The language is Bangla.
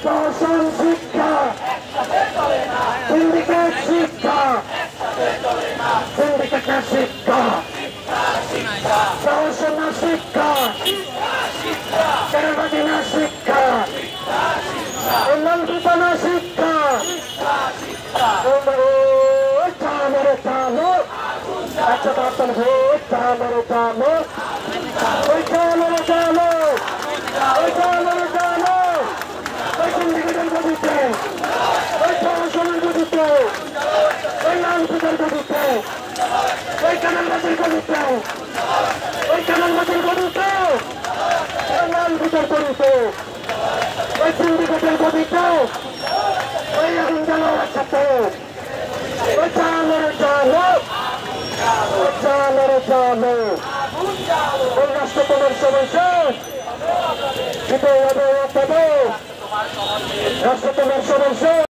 দর্শন শিক্ষা সিন্ডিকেট শিক্ষা সিন্ডিকেটের শিক্ষা দর্শন শিক্ষা কেরাবাদিনা শিক্ষা উন্নয়ন শিক্ষা চামরে চালো আচ্ছা বাতন ভোট চামরে চালো ওই চামরে চালো ওই চামরে চালো ওই সিন্ডিকেটের গতিতে ওই প্রশাসনের গতিতে ওই লালপুজোর গতিতে ওই কানালবাসীর গতিতে ওই কানালবাসীর গতিতে ওই লালপুজোর গতিতে ওই সিন্ডিকেটের গতিতে ওই আগুন জ্বালানোর সাথে ওই চামরে চালো ওই চামরে চালো ওই রাষ্ট্র তোমার সর্বশেষ রাষ্ট্র তোমার সর্বশেষ